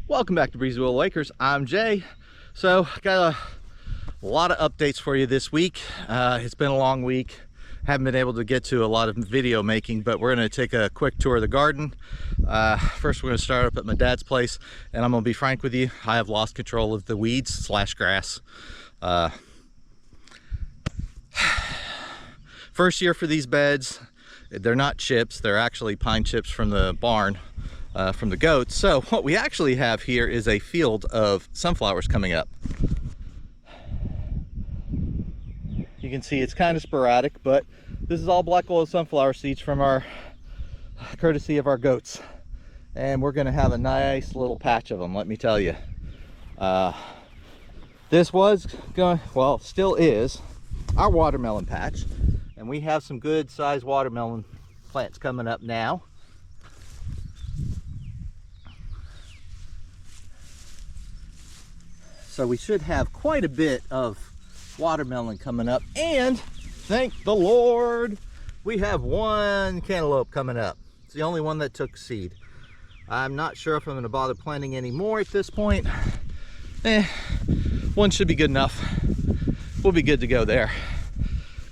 Welcome back to Breezy Willow Acres. I'm Jay. So got a lot of updates for you this week. It's been a long week. Haven't been able to get to a lot of video making, but we're going to take a quick tour of the garden. First, we're going to start up at my dad's place, and I'm going to be frank with you. I have lost control of the weeds slash grass. First year for these beds. They're not chips. They're actually pine chips from the barn. From the goats. So what we actually have here is a field of sunflowers coming up. You can see it's kind of sporadic, but this is all black oil sunflower seeds from our courtesy of our goats, and we're going to have a nice little patch of them, let me tell you. This was going, well, still is our watermelon patch, and we have some good sized watermelon plants coming up now. So we should have quite a bit of watermelon coming up, and thank the Lord, we have one cantaloupe coming up. It's the only one that took seed. I'm not sure if I'm going to bother planting any more at this point. One should be good enough. We'll be good to go there.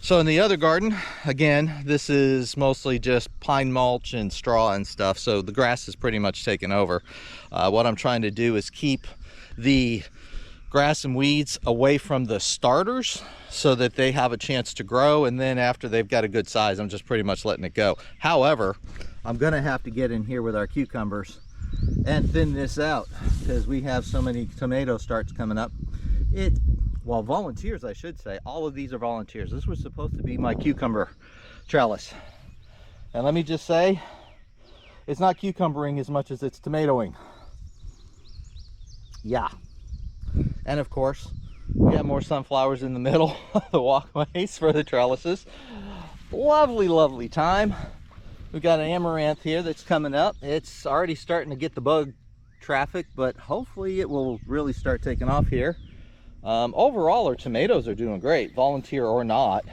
So in the other garden, again, this is mostly just pine mulch and straw and stuff, so the grass is pretty much taken over. What I'm trying to do is keep the grass and weeds away from the starters so that they have a chance to grow, and then after they've got a good size, I'm just pretty much letting it go. However, I'm gonna have to get in here with our cucumbers and thin this out because we have so many tomato starts coming up. Well, volunteers, I should say. All of these are volunteers. This was supposed to be my cucumber trellis, and let me just say, it's not cucumbering as much as it's tomatoing. Yeah. And of course, we got more sunflowers in the middle of the walkways for the trellises. Lovely, lovely time. We've got an amaranth here that's coming up. It's already starting to get the bug traffic, but hopefully it will really start taking off here. Overall, our tomatoes are doing great, volunteer or not.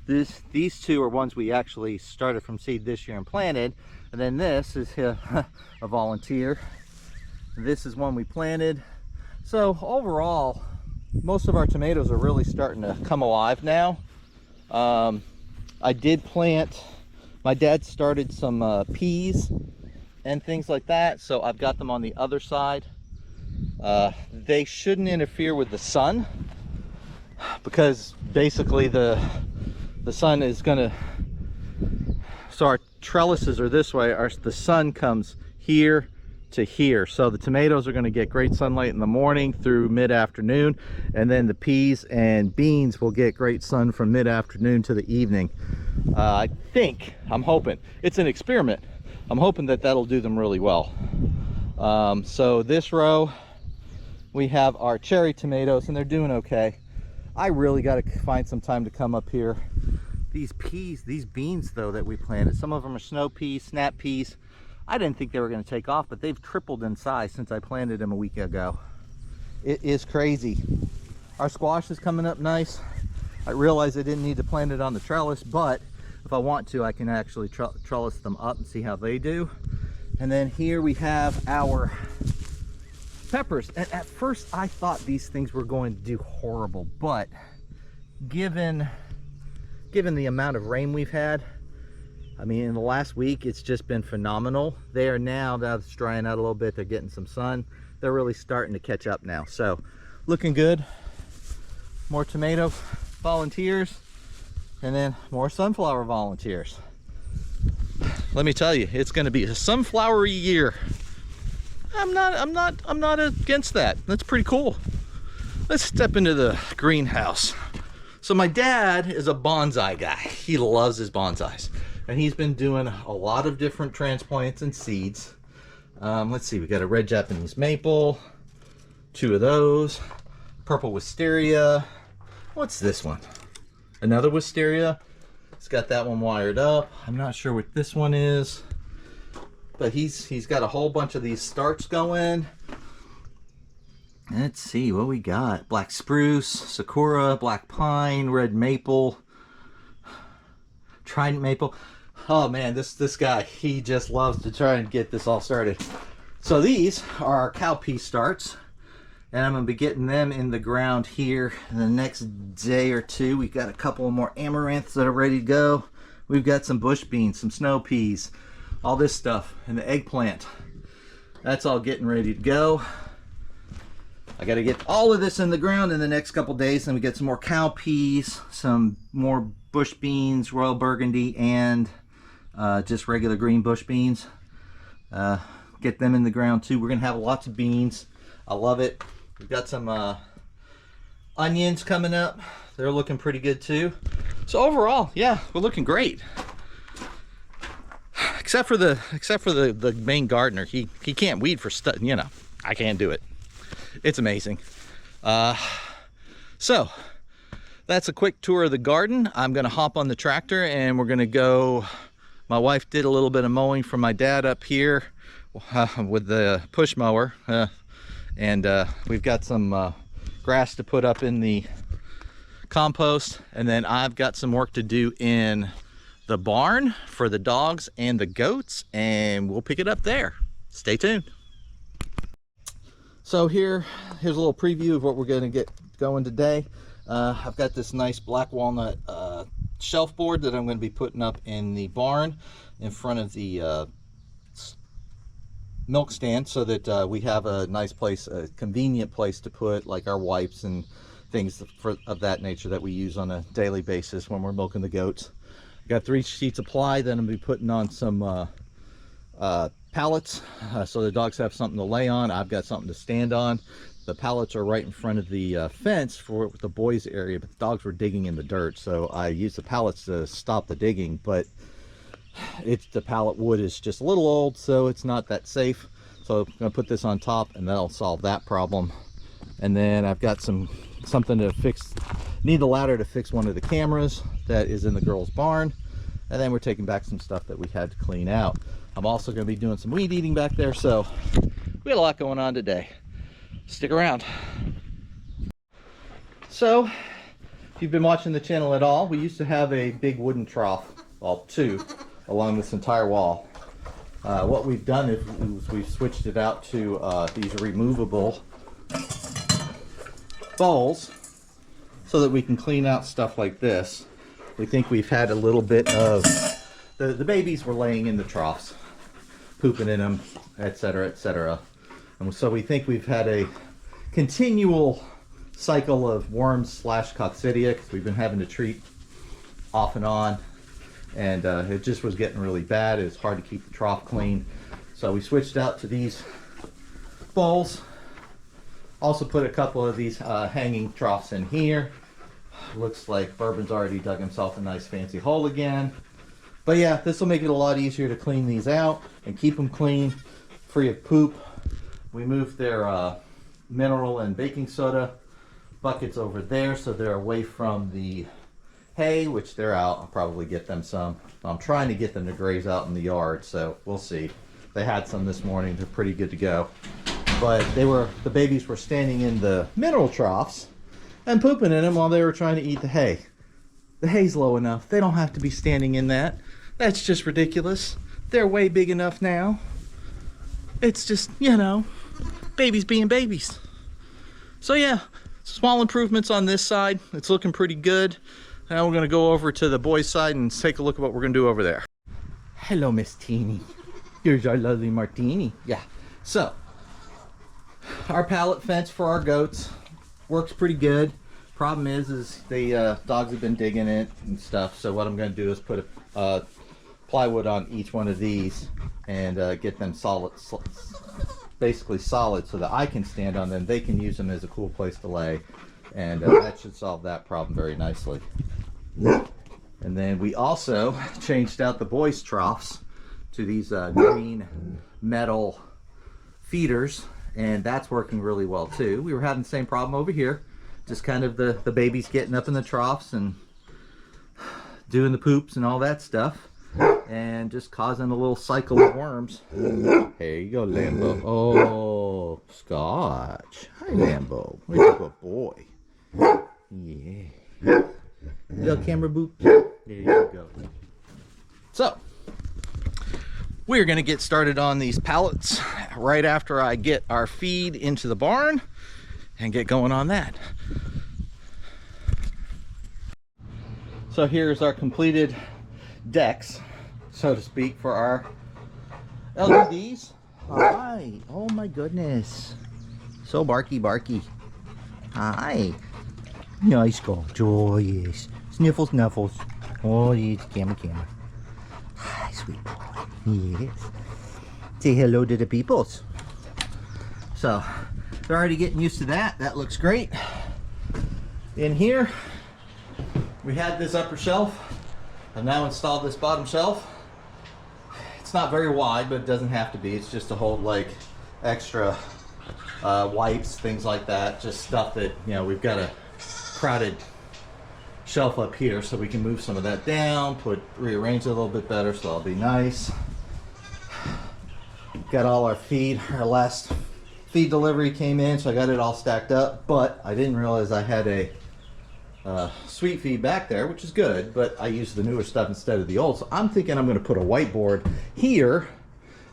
These two are ones we actually started from seed this year and planted. And then this is a volunteer. This is one we planted. So overall, most of our tomatoes are really starting to come alive now. I did plant, my dad started some peas and things like that, so I've got them on the other side. They shouldn't interfere with the sun because basically the sun is gonna, so our trellises are this way, the sun comes here to here, so the tomatoes are going to get great sunlight in the morning through mid-afternoon, and then the peas and beans will get great sun from mid-afternoon to the evening. I'm hoping, it's an experiment, I'm hoping that that'll do them really well. So this row we have our cherry tomatoes, and they're doing okay. I really got to find some time to come up here. These peas, these beans though that we planted, some of them are snow peas, snap peas. I didn't think they were going to take off, but they've tripled in size since I planted them a week ago. It is crazy. Our squash is coming up nice. I realized I didn't need to plant it on the trellis, but if I want to, I can actually trellis them up and see how they do. And then here we have our peppers. And at first I thought these things were going to do horrible, but given the amount of rain we've had, I mean, in the last week, it's just been phenomenal. They are now it's drying out a little bit. They're getting some sun. They're really starting to catch up now. So, looking good. More tomato volunteers, and then more sunflower volunteers. Let me tell you, it's going to be a sunflowery year. I'm not against that. That's pretty cool. Let's step into the greenhouse. So my dad is a bonsai guy. He loves his bonsais. And he's been doing a lot of different transplants and seeds. Let's see, we got a red Japanese maple, 2 of those, purple wisteria. What's this one? Another wisteria. He's got that one wired up. I'm not sure what this one is, but he's got a whole bunch of these starts going. Let's see what we got. Black spruce, sakura, black pine, red maple, trident maple. Oh man, this guy, he just loves to try and get this all started. So these are our cowpea starts, and I'm going to be getting them in the ground here in the next day or two. We've got a couple more amaranths that are ready to go. We've got some bush beans, some snow peas, all this stuff, and the eggplant. That's all getting ready to go. I got to get all of this in the ground in the next couple days, and we get some more cowpeas, some more bush beans, royal burgundy, and just regular green bush beans. Get them in the ground too. We're gonna have lots of beans. I love it. We've got some onions coming up. They're looking pretty good too. So overall, yeah, we're looking great. Except for the main gardener. He can't weed for stuff. You know, I can't do it. It's amazing. So that's a quick tour of the garden. I'm gonna hop on the tractor and we're gonna go. My wife did a little bit of mowing for my dad up here with the push mower, and we've got some grass to put up in the compost, and then I've got some work to do in the barn for the dogs and the goats, and we'll pick it up there. Stay tuned. So here's a little preview of what we're going to get going today. I've got this nice black walnut shelf board that I'm going to be putting up in the barn in front of the milk stand, so that we have a nice place, a convenient place to put like our wipes and things of that nature that we use on a daily basis when we're milking the goats. Got 3 sheets of ply that I'm going to be putting on some pallets, so the dogs have something to lay on. I've got something to stand on. The pallets are right in front of the fence for the boys area, but the dogs were digging in the dirt, so I used the pallets to stop the digging, but the pallet wood is just a little old, so it's not that safe. So I'm going to put this on top, and that'll solve that problem. And then I've got something to fix. Need a ladder to fix one of the cameras that is in the girls' barn. And then we're taking back some stuff that we had to clean out. I'm also going to be doing some weed eating back there, so we got a lot going on today. Stick around. So, if you've been watching the channel at all, we used to have a big wooden trough, well, 2, along this entire wall. What we've done is we've switched it out to these removable bowls so that we can clean out stuff like this. We think we've had a little bit of, the babies were laying in the troughs, pooping in them, etc., etc. And so we think we've had a continual cycle of worms / coccidia, because we've been having to treat off and on, and it just was getting really bad. It was hard to keep the trough clean, so we switched out to these bowls. Also put a couple of these hanging troughs in here. Looks like Bourbon's already dug himself a nice fancy hole again. But yeah, this will make it a lot easier to clean these out and keep them clean, free of poop. We moved their mineral and baking soda buckets over there, so they're away from the hay, which they're out. I'll probably get them some. I'm trying to get them to graze out in the yard, so we'll see. They had some this morning. They're pretty good to go. But the babies were standing in the mineral troughs and pooping in them while they were trying to eat the hay. The hay's low enough. They don't have to be standing in that. That's just ridiculous. They're way big enough now. It's just, you know, babies being babies. So yeah, small improvements on this side. It's looking pretty good. Now we're going to go over to the boys' side and take a look at what we're going to do over there. Hello, Miss Teeny. Here's our lovely martini. Yeah. So, our pallet fence for our goats works pretty good. Problem is the dogs have been digging it and stuff. So what I'm going to do is put a plywood on each one of these and get them solid, basically solid, so that I can stand on them. They can use them as a cool place to lay, and that should solve that problem very nicely. And then we also changed out the boys' troughs to these green metal feeders, and that's working really well too. We were having the same problem over here, just kind of the babies getting up in the troughs and doing the poops and all that stuff, and just causing a little cycle of worms. Here you go, Lambo. Oh, Scotch. Hi, Lambo. You're a good boy. Yeah. Little camera boot. There you go. So, we're going to get started on these pallets right after I get our feed into the barn and get going on that. So here's our completed decks, so to speak, for our LEDs. Hi. Oh my goodness. So barky. Hi. Nice go. Oh yes. Sniffle snuffles. Oh yes. Camera. Hi, sweet boy. Yes. Say hello to the peoples. So they're already getting used to that. That looks great. In here, we had this upper shelf. I've now installed this bottom shelf. It's not very wide, but it doesn't have to be. It's just to hold like extra wipes, things like that. Just stuff that, you know, we've got a crowded shelf up here, so we can move some of that down, rearrange it a little bit better, so that'll be nice. Got all our feed. Our last feed delivery came in, so I got it all stacked up, but I didn't realize I had a sweet feed back there, which is good, but I used the newer stuff instead of the old. So I'm thinking I'm going to put a whiteboard here,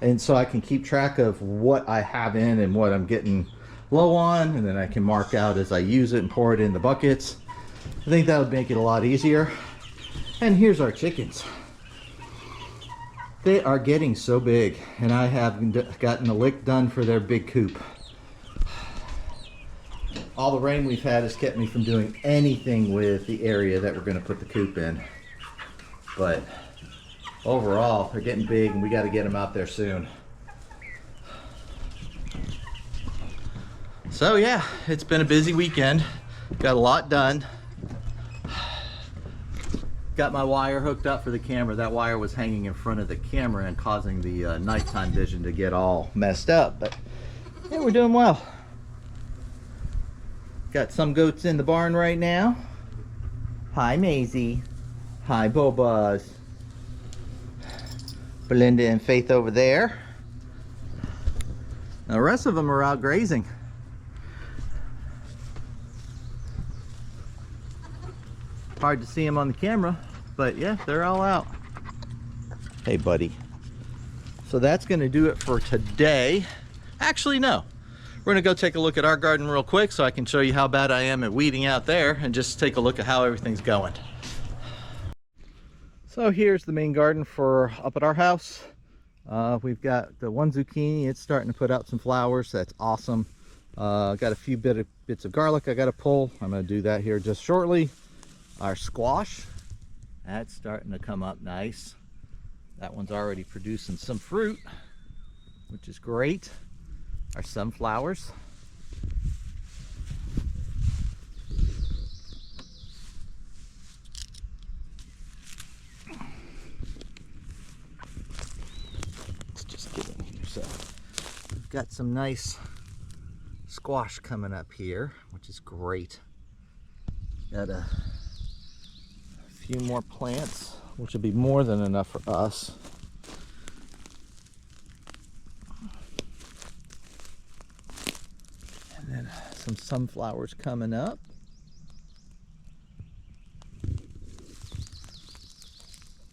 and so I can keep track of what I have in and what I'm getting low on, and then I can mark out as I use it and pour it in the buckets. I think that would make it a lot easier. And here's our chickens. They are getting so big, and I have gotten a lick done for their big coop. All the rain we've had has kept me from doing anything with the area that we're going to put the coop in. But overall, they're getting big, and we got to get them out there soon. So yeah, it's been a busy weekend. Got a lot done. Got my wire hooked up for the camera. That wire was hanging in front of the camera and causing the nighttime vision to get all messed up. But yeah, we're doing well. Got some goats in the barn right now. Hi, Maisie. Hi, Bobas. Belinda and Faith over there. Now, the rest of them are out grazing. Hard to see them on the camera, but yeah, they're all out. Hey, buddy. So that's going to do it for today. Actually, no. We're gonna go take a look at our garden real quick so I can show you how bad I am at weeding out there, and just take a look at how everything's going. So here's the main garden for up at our house. We've got the one zucchini. It's starting to put out some flowers. That's awesome. Got a few bits of garlic I got to pull. I'm gonna do that here just shortly. Our squash, that's starting to come up nice. That one's already producing some fruit, which is great. Our sunflowers. Let's just get in here. So we've got some nice squash coming up here, which is great. Got a few more plants, which will be more than enough for us. And then some sunflowers coming up.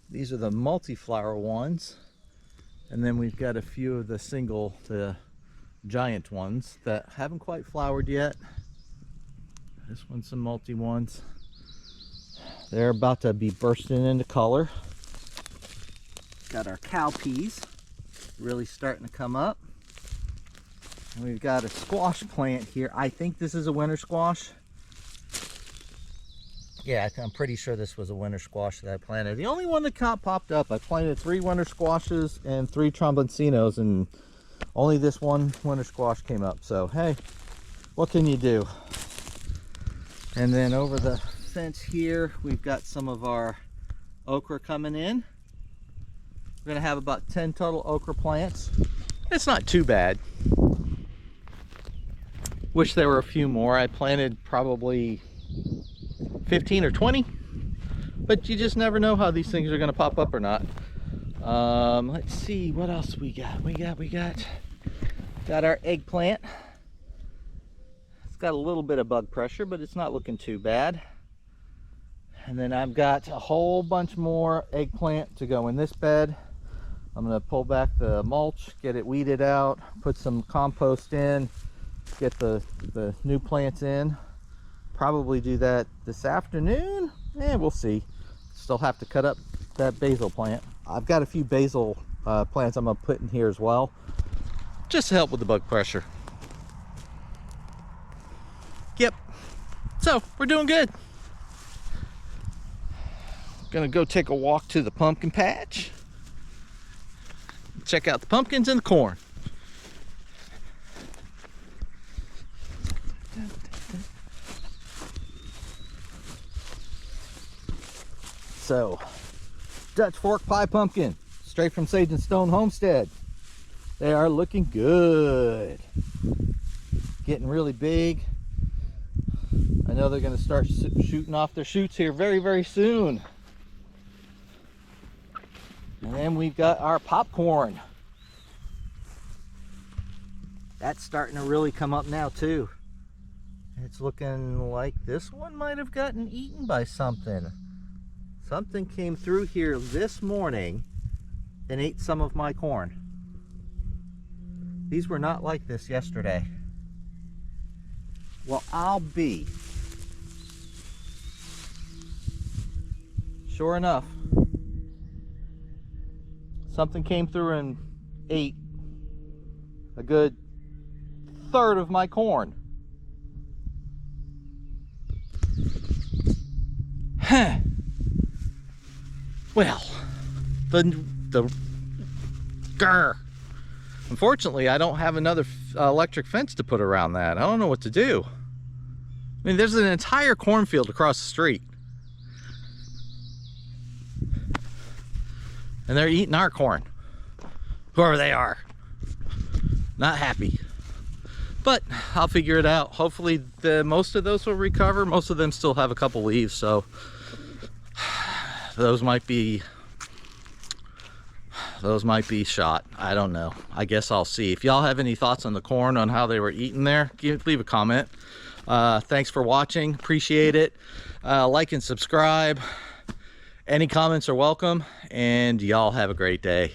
These are the multi-flower ones. And then we've got a few of the giant ones that haven't quite flowered yet. This one's some multi ones. They're about to be bursting into color. Got our cow peas really starting to come up. And we've got a squash plant here. I think this is a winter squash. Yeah, I'm pretty sure this was a winter squash that I planted. The only one that popped up. I planted 3 winter squashes and 3 tromboncinos, and only this one winter squash came up. So hey, what can you do? And then over the fence here, we've got some of our okra coming in. We're gonna have about 10 total okra plants. It's not too bad. Wish there were a few more. I planted probably 15 or 20, but you just never know how these things are gonna pop up or not. Let's see what else we got. We got our eggplant. It's got a little bit of bug pressure, but it's not looking too bad. And then I've got a whole bunch more eggplant to go in this bed. I'm gonna pull back the mulch, get it weeded out, put some compost in, get the new plants in. Probably do that this afternoon. We'll see. Still have to cut up that basil plant. I've got a few basil plants I'm gonna put in here as well, just to help with the bug pressure. Yep. So we're doing good. Gonna go take a walk to the pumpkin patch. Check out the pumpkins and the corn. So, Dutch fork pie pumpkin, straight from Sage and Stone Homestead. They are looking good. Getting really big. I know they're going to start shooting off their shoots here very, very soon. And then we've got our popcorn. That's starting to really come up now too. It's looking like this one might have gotten eaten by something. Something came through here this morning and ate some of my corn. These were not like this yesterday. Well, I'll be. Sure enough, something came through and ate a good third of my corn. Huh. Well, grr. Unfortunately, I don't have another electric fence to put around that. I don't know what to do. I mean, there's an entire cornfield across the street. And they're eating our corn. Whoever they are. Not happy. But I'll figure it out. Hopefully most of those will recover. Most of them still have a couple leaves, so those might be shot. I don't know. I guess I'll see. If y'all have any thoughts on the corn, on how they were eaten there, leave a comment. Thanks for watching. Appreciate it. Like and subscribe. Any comments are welcome, and y'all have a great day.